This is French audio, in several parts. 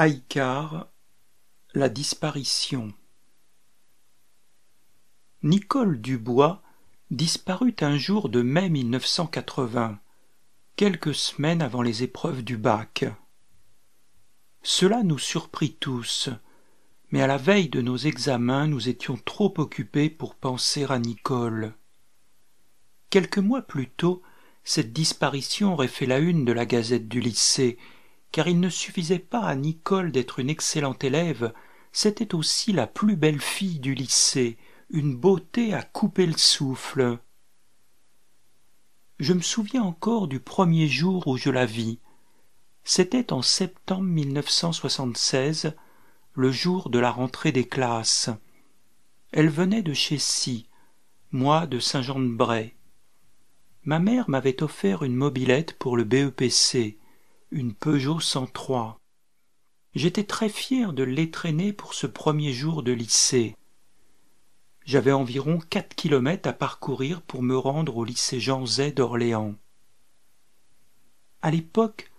Haïkar, la disparition. Nicole Dubois disparut un jour de mai 1980, quelques semaines avant les épreuves du bac. Cela nous surprit tous, mais à la veille de nos examens, nous étions trop occupés pour penser à Nicole. Quelques mois plus tôt, cette disparition aurait fait la une de la Gazette du lycée, car il ne suffisait pas à Nicole d'être une excellente élève, c'était aussi la plus belle fille du lycée, une beauté à couper le souffle. Je me souviens encore du premier jour où je la vis. C'était en septembre 1976, le jour de la rentrée des classes. Elle venait de Chécy, moi de Saint-Jean-de-Bray. Ma mère m'avait offert une mobilette pour le BEPC, une Peugeot 103. J'étais très fier de l'étraîner pour ce premier jour de lycée. J'avais environ 4 kilomètres à parcourir pour me rendre au lycée Jean Zay d'Orléans. À l'époque,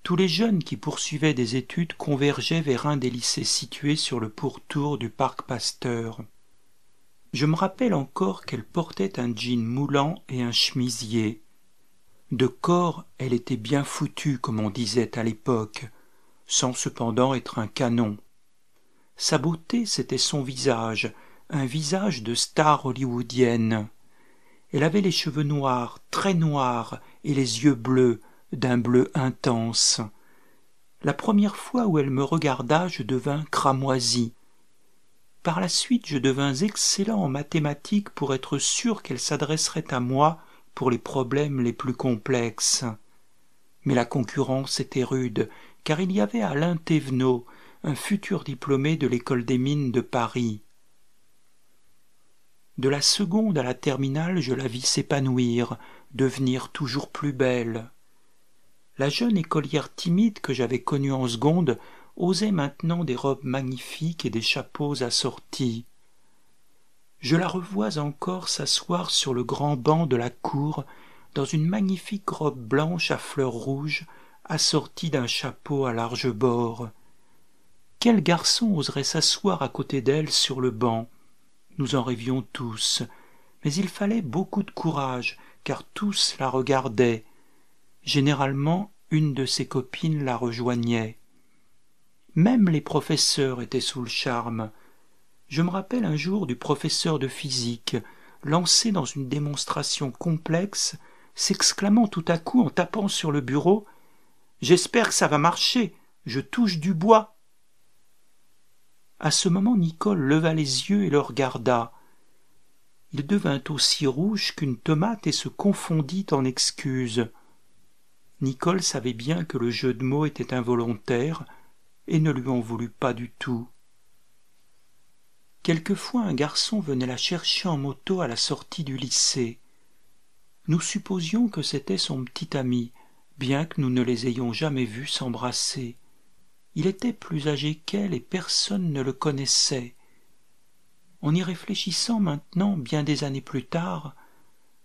tous les jeunes qui poursuivaient des études convergeaient vers un des lycées situés sur le pourtour du parc Pasteur. Je me rappelle encore qu'elle portait un jean moulant et un chemisier. De corps, elle était bien foutue, comme on disait à l'époque, sans cependant être un canon. Sa beauté, c'était son visage, un visage de star hollywoodienne. Elle avait les cheveux noirs, très noirs, et les yeux bleus, d'un bleu intense. La première fois où elle me regarda, je devins cramoisi. Par la suite, je devins excellent en mathématiques pour être sûr qu'elle s'adresserait à moi pour les problèmes les plus complexes. Mais la concurrence était rude, car il y avait Alain Thévenot, un futur diplômé de l'école des mines de Paris. De la seconde à la terminale, je la vis s'épanouir, devenir toujours plus belle. La jeune écolière timide que j'avais connue en seconde osait maintenant des robes magnifiques et des chapeaux assortis. Je la revois encore s'asseoir sur le grand banc de la cour dans une magnifique robe blanche à fleurs rouges assortie d'un chapeau à larges bords. Quel garçon oserait s'asseoir à côté d'elle sur le banc? Nous en rêvions tous, mais il fallait beaucoup de courage, car tous la regardaient. Généralement, une de ses copines la rejoignait. Même les professeurs étaient sous le charme. Je me rappelle un jour du professeur de physique, lancé dans une démonstration complexe, s'exclamant tout à coup en tapant sur le bureau « J'espère que ça va marcher, je touche du bois !» À ce moment, Nicole leva les yeux et le regarda. Il devint aussi rouge qu'une tomate et se confondit en excuses. Nicole savait bien que le jeu de mots était involontaire et ne lui en voulut pas du tout. Quelquefois un garçon venait la chercher en moto à la sortie du lycée. Nous supposions que c'était son petit ami, bien que nous ne les ayons jamais vus s'embrasser. Il était plus âgé qu'elle et personne ne le connaissait. En y réfléchissant maintenant, bien des années plus tard,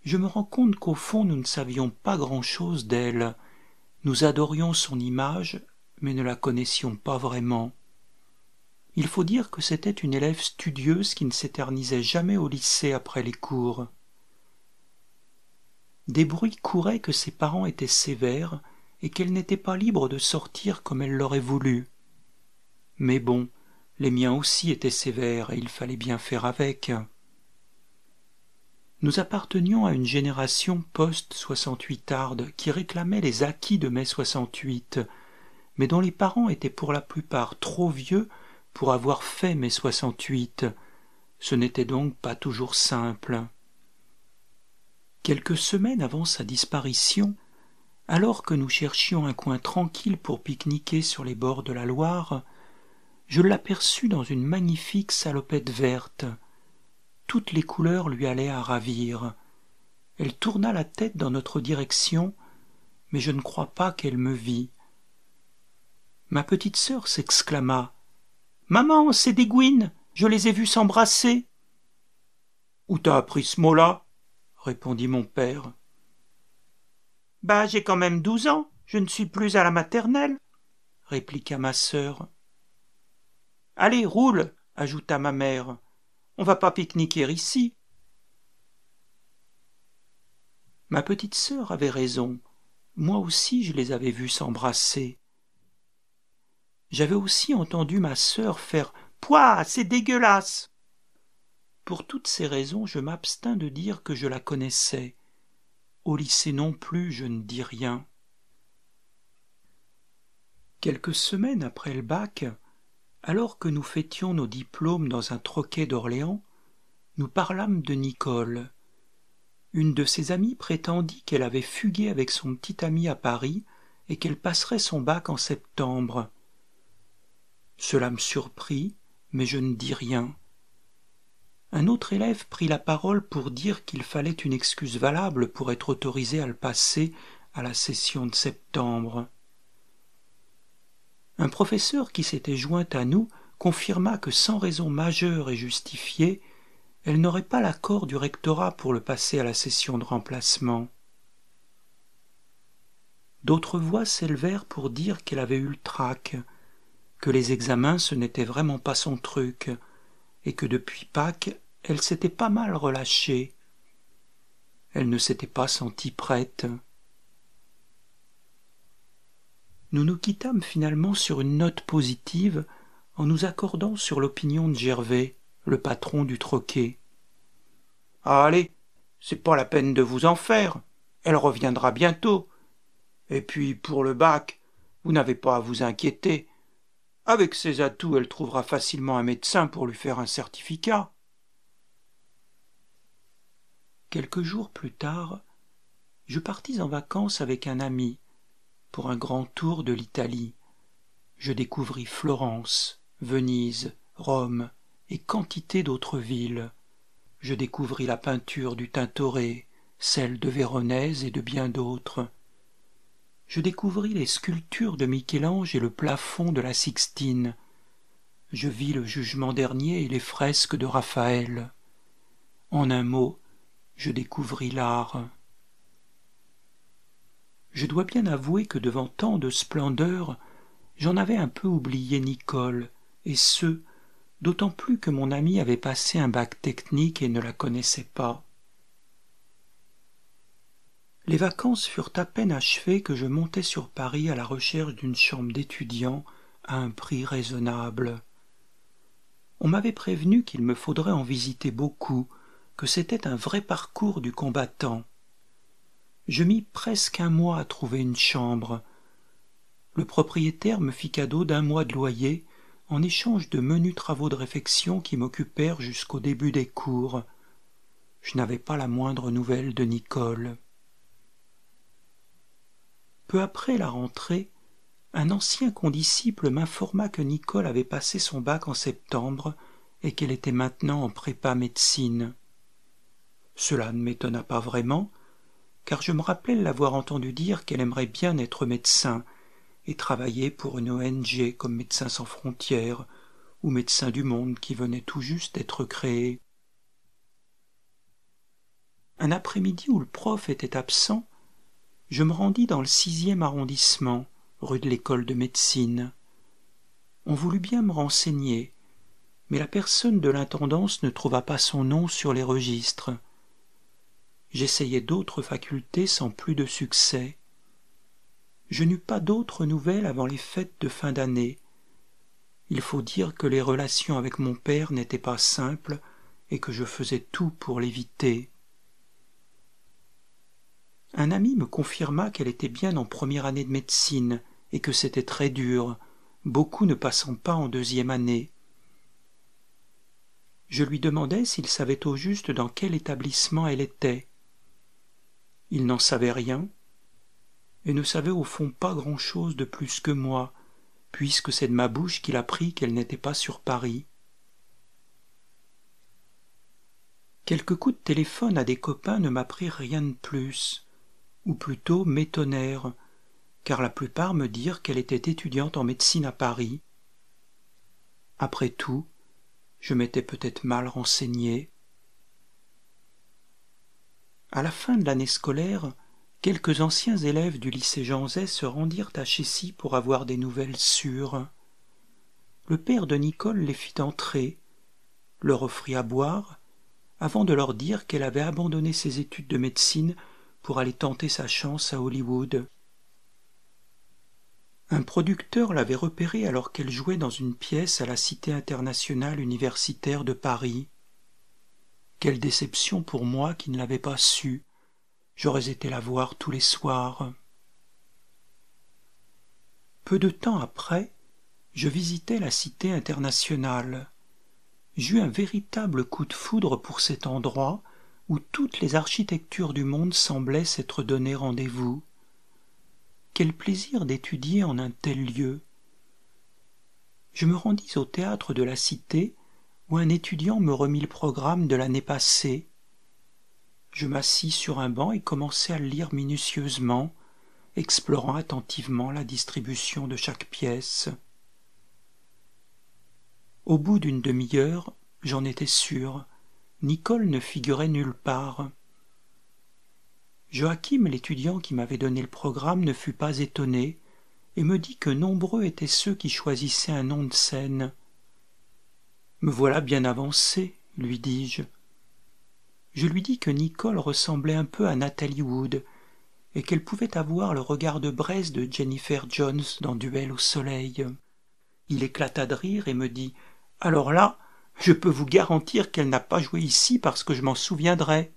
je me rends compte qu'au fond nous ne savions pas grand-chose d'elle. Nous adorions son image, mais ne la connaissions pas vraiment. Il faut dire que c'était une élève studieuse qui ne s'éternisait jamais au lycée après les cours. Des bruits couraient que ses parents étaient sévères et qu'elle n'était pas libre de sortir comme elle l'aurait voulu. Mais bon, les miens aussi étaient sévères et il fallait bien faire avec. Nous appartenions à une génération post-68arde qui réclamait les acquis de mai 68, mais dont les parents étaient pour la plupart trop vieux pour avoir fait mai 68. Ce n'était donc pas toujours simple. Quelques semaines avant sa disparition, alors que nous cherchions un coin tranquille pour pique-niquer sur les bords de la Loire, je l'aperçus dans une magnifique salopette verte. Toutes les couleurs lui allaient à ravir. Elle tourna la tête dans notre direction, mais je ne crois pas qu'elle me vit. Ma petite sœur s'exclama « Maman, c'est des gouines, je les ai vues s'embrasser !»« Où t'as appris ce mot-là ?» répondit mon père. « Bah, j'ai quand même 12 ans, je ne suis plus à la maternelle, » répliqua ma sœur, Allez, roule, ajouta ma mère. On va pas pique-niquer ici. Ma petite sœur avait raison. Moi aussi je les avais vus s'embrasser. J'avais aussi entendu ma sœur faire « Pouah, c'est dégueulasse !» Pour toutes ces raisons, je m'abstins de dire que je la connaissais. Au lycée non plus, je ne dis rien. Quelques semaines après le bac, alors que nous fêtions nos diplômes dans un troquet d'Orléans, nous parlâmes de Nicole. Une de ses amies prétendit qu'elle avait fugué avec son petit ami à Paris et qu'elle passerait son bac en septembre. Cela me surprit, mais je ne dis rien. Un autre élève prit la parole pour dire qu'il fallait une excuse valable pour être autorisé à le passer à la session de septembre. Un professeur qui s'était joint à nous confirma que sans raison majeure et justifiée, elle n'aurait pas l'accord du rectorat pour le passer à la session de remplacement. D'autres voix s'élevèrent pour dire qu'elle avait eu le trac, que les examens ce n'était vraiment pas son truc, et que depuis Pâques, elle s'était pas mal relâchée. Elle ne s'était pas sentie prête. Nous nous quittâmes finalement sur une note positive en nous accordant sur l'opinion de Gervais, le patron du troquet. « Allez, c'est pas la peine de vous en faire, elle reviendra bientôt. Et puis pour le bac, vous n'avez pas à vous inquiéter. Avec ses atouts, elle trouvera facilement un médecin pour lui faire un certificat. » Quelques jours plus tard, je partis en vacances avec un ami pour un grand tour de l'Italie. Je découvris Florence, Venise, Rome et quantité d'autres villes. Je découvris la peinture du Tintoret, celle de Véronèse et de bien d'autres. Je découvris les sculptures de Michel-Ange et le plafond de la Sixtine. Je vis le Jugement dernier et les fresques de Raphaël. En un mot, je découvris l'art. Je dois bien avouer que devant tant de splendeur, j'en avais un peu oublié Nicole, et ce, d'autant plus que mon ami avait passé un bac technique et ne la connaissait pas. Les vacances furent à peine achevées que je montai sur Paris à la recherche d'une chambre d'étudiant à un prix raisonnable. On m'avait prévenu qu'il me faudrait en visiter beaucoup, que c'était un vrai parcours du combattant. Je mis presque un mois à trouver une chambre. Le propriétaire me fit cadeau d'1 mois de loyer en échange de menus travaux de réfection qui m'occupèrent jusqu'au début des cours. Je n'avais pas la moindre nouvelle de Nicole. Peu après la rentrée, un ancien condisciple m'informa que Nicole avait passé son bac en septembre et qu'elle était maintenant en prépa médecine. Cela ne m'étonna pas vraiment, car je me rappelais l'avoir entendu dire qu'elle aimerait bien être médecin et travailler pour une ONG comme Médecins sans frontières ou Médecins du monde qui venait tout juste d'être créé. Un après-midi où le prof était absent, je me rendis dans le 6e arrondissement, rue de l'École de médecine. On voulut bien me renseigner, mais la personne de l'intendance ne trouva pas son nom sur les registres. J'essayai d'autres facultés sans plus de succès. Je n'eus pas d'autres nouvelles avant les fêtes de fin d'année. Il faut dire que les relations avec mon père n'étaient pas simples et que je faisais tout pour l'éviter. Un ami me confirma qu'elle était bien en première année de médecine et que c'était très dur, beaucoup ne passant pas en 2e année. Je lui demandai s'il savait au juste dans quel établissement elle était. Il n'en savait rien, et ne savait au fond pas grand-chose de plus que moi, puisque c'est de ma bouche qu'il apprit qu'elle n'était pas sur Paris. Quelques coups de téléphone à des copains ne m'apprirent rien de plus, ou plutôt m'étonnèrent, car la plupart me dirent qu'elle était étudiante en médecine à Paris. Après tout, je m'étais peut-être mal renseigné. À la fin de l'année scolaire, quelques anciens élèves du lycée Jean Zay se rendirent à Chécy pour avoir des nouvelles sûres. le père de Nicole les fit entrer, leur offrit à boire, avant de leur dire qu'elle avait abandonné ses études de médecine pour aller tenter sa chance à Hollywood. Un producteur l'avait repérée alors qu'elle jouait dans une pièce à la Cité internationale universitaire de Paris. Quelle déception pour moi qui ne l'avais pas su. J'aurais été la voir tous les soirs. Peu de temps après, je visitais la Cité internationale. J'eus un véritable coup de foudre pour cet endroit où toutes les architectures du monde semblaient s'être donné rendez-vous. Quel plaisir d'étudier en un tel lieu. Je me rendis au théâtre de la Cité où un étudiant me remit le programme de l'année passée. Je m'assis sur un banc et commençai à le lire minutieusement, explorant attentivement la distribution de chaque pièce. Au bout d'une demi-heure, j'en étais sûr, Nicole ne figurait nulle part. Joachim, l'étudiant qui m'avait donné le programme, ne fut pas étonné et me dit que nombreux étaient ceux qui choisissaient un nom de scène. « Me voilà bien avancé, » lui dis-je. Je lui dis que Nicole ressemblait un peu à Nathalie Wood et qu'elle pouvait avoir le regard de braise de Jennifer Jones dans Duel au soleil. Il éclata de rire et me dit « Alors là, je peux vous garantir qu'elle n'a pas joué ici parce que je m'en souviendrai. »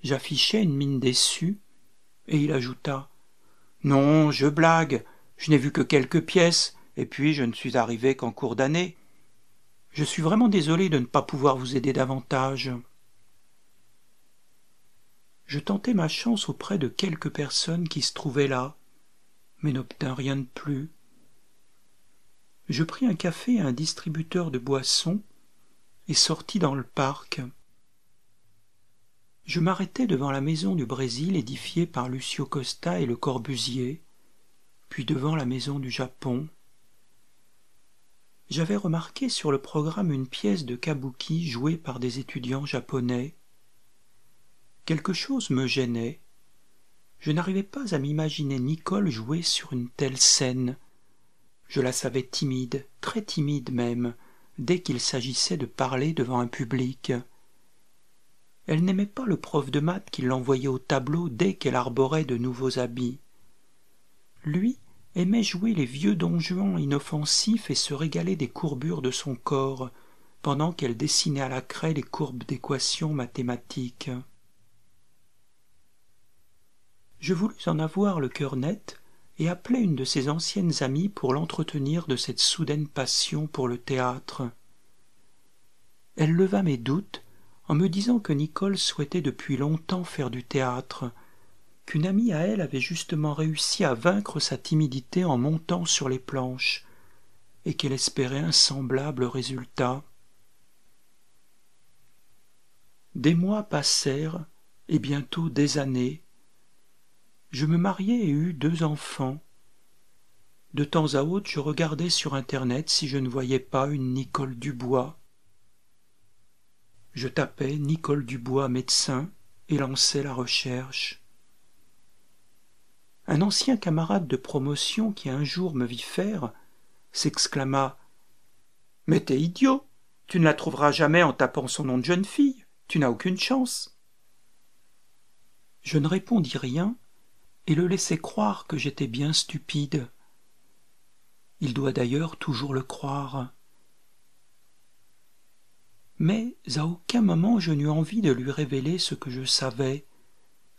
J'affichai une mine déçue et il ajouta « Non, je blague, je n'ai vu que quelques pièces et puis je ne suis arrivé qu'en cours d'année. Je suis vraiment désolé de ne pas pouvoir vous aider davantage. » Je tentai ma chance auprès de quelques personnes qui se trouvaient là, mais n'obtins rien de plus. Je pris un café à un distributeur de boissons et sortis dans le parc. Je m'arrêtai devant la maison du Brésil édifiée par Lucio Costa et Le Corbusier, puis devant la maison du Japon. J'avais remarqué sur le programme une pièce de kabuki jouée par des étudiants japonais. Quelque chose me gênait. Je n'arrivais pas à m'imaginer Nicole jouer sur une telle scène. Je la savais timide, très timide même, dès qu'il s'agissait de parler devant un public. Elle n'aimait pas le prof de maths qui l'envoyait au tableau dès qu'elle arborait de nouveaux habits. Lui aimait jouer les vieux donjons inoffensifs et se régaler des courbures de son corps, pendant qu'elle dessinait à la craie les courbes d'équations mathématiques. Je voulus en avoir le cœur net et appelai une de ses anciennes amies pour l'entretenir de cette soudaine passion pour le théâtre. Elle leva mes doutes en me disant que Nicole souhaitait depuis longtemps faire du théâtre, qu'une amie à elle avait justement réussi à vaincre sa timidité en montant sur les planches, et qu'elle espérait un semblable résultat. Des mois passèrent, et bientôt des années. Je me mariai et eus 2 enfants. De temps à autre, je regardais sur Internet si je ne voyais pas une Nicole Dubois. Je tapais Nicole Dubois médecin et lançais la recherche. Un ancien camarade de promotion qui un jour me vit faire s'exclama « Mais t'es idiot, tu ne la trouveras jamais en tapant son nom de jeune fille, tu n'as aucune chance. » Je ne répondis rien et le laissai croire que j'étais bien stupide. Il doit d'ailleurs toujours le croire. Mais à aucun moment je n'eus envie de lui révéler ce que je savais.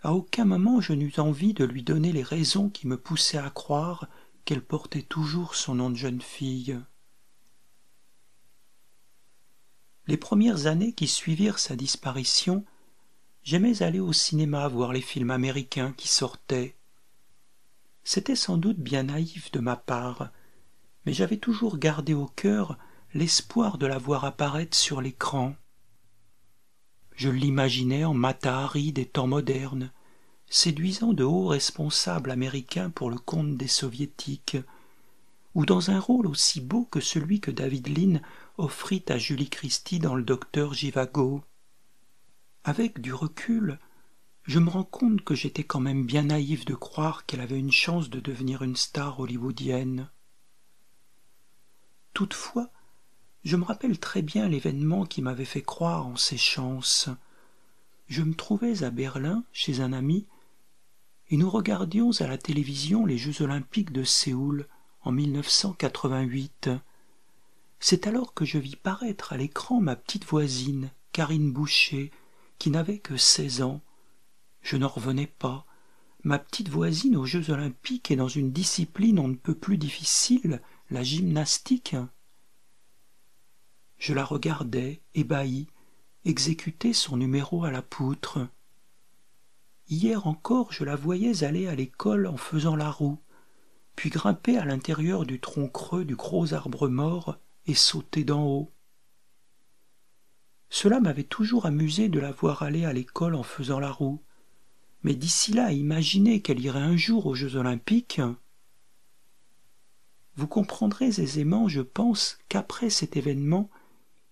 À aucun moment je n'eus envie de lui donner les raisons qui me poussaient à croire qu'elle portait toujours son nom de jeune fille. Les premières années qui suivirent sa disparition, j'aimais aller au cinéma voir les films américains qui sortaient. C'était sans doute bien naïf de ma part, mais j'avais toujours gardé au cœur l'espoir de la voir apparaître sur l'écran. Je l'imaginais en Mata Hari des temps modernes, séduisant de hauts responsables américains pour le compte des soviétiques, ou dans un rôle aussi beau que celui que David Lean offrit à Julie Christie dans Le Docteur Zhivago. Avec du recul, je me rends compte que j'étais quand même bien naïf de croire qu'elle avait une chance de devenir une star hollywoodienne. Toutefois, je me rappelle très bien l'événement qui m'avait fait croire en ses chances. Je me trouvais à Berlin, chez un ami, et nous regardions à la télévision les Jeux olympiques de Séoul en 1988. C'est alors que je vis paraître à l'écran ma petite voisine, Karine Boucher, qui n'avait que 16 ans. Je n'en revenais pas. Ma petite voisine aux Jeux olympiques et dans une discipline on ne peut plus difficile, la gymnastique. Je la regardais, ébahi, exécuter son numéro à la poutre. Hier encore, je la voyais aller à l'école en faisant la roue, puis grimper à l'intérieur du tronc creux du gros arbre mort et sauter d'en haut. Cela m'avait toujours amusé de la voir aller à l'école en faisant la roue, mais d'ici là à imaginer qu'elle irait un jour aux Jeux olympiques, vous comprendrez aisément, je pense, qu'après cet événement,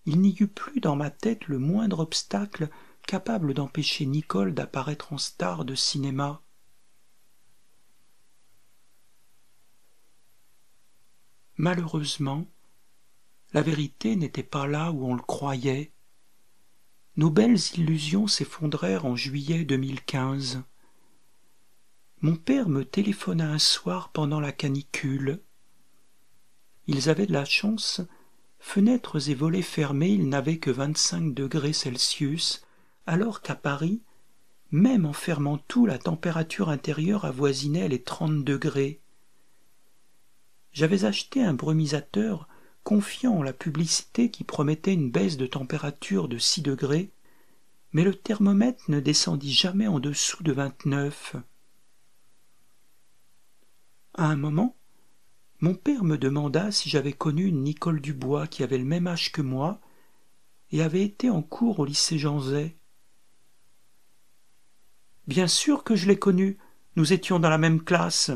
il n'y eut plus dans ma tête le moindre obstacle capable d'empêcher Nicole d'apparaître en star de cinéma. Malheureusement, la vérité n'était pas là où on le croyait. Nos belles illusions s'effondrèrent en juillet 2015. Mon père me téléphona un soir pendant la canicule. Ils avaient de la chance, fenêtres et volets fermés, il n'avait que 25 degrés Celsius, alors qu'à Paris, même en fermant tout, la température intérieure avoisinait les 30 degrés. J'avais acheté un brumisateur, confiant en la publicité qui promettait une baisse de température de 6 degrés, mais le thermomètre ne descendit jamais en dessous de 29. À un moment, mon père me demanda si j'avais connu une Nicole Dubois qui avait le même âge que moi et avait été en cours au lycée Jean Zay. « Bien sûr que je l'ai connue, nous étions dans la même classe. »«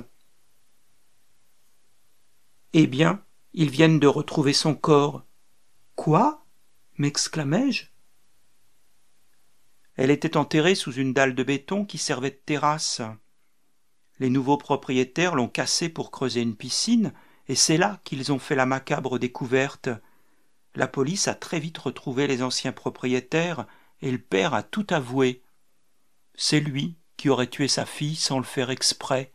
Eh bien, ils viennent de retrouver son corps. »« Quoi ?» m'exclamai-je. Elle était enterrée sous une dalle de béton qui servait de terrasse. Les nouveaux propriétaires l'ont cassée pour creuser une piscine, et c'est là qu'ils ont fait la macabre découverte. La police a très vite retrouvé les anciens propriétaires, et le père a tout avoué. C'est lui qui aurait tué sa fille sans le faire exprès.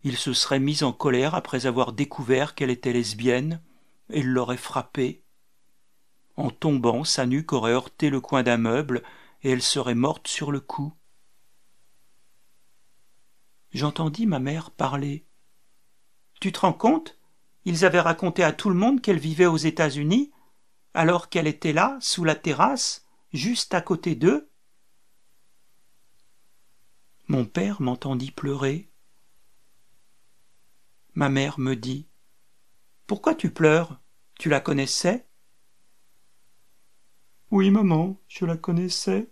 Il se serait mis en colère après avoir découvert qu'elle était lesbienne, et l'aurait frappée. En tombant, sa nuque aurait heurté le coin d'un meuble, et elle serait morte sur le coup. J'entendis ma mère parler. « Tu te rends compte ? Ils avaient raconté à tout le monde qu'elle vivait aux États-Unis, alors qu'elle était là, sous la terrasse, juste à côté d'eux. » Mon père m'entendit pleurer. Ma mère me dit « Pourquoi tu pleures ? Tu la connaissais ?»« Oui, maman, je la connaissais. »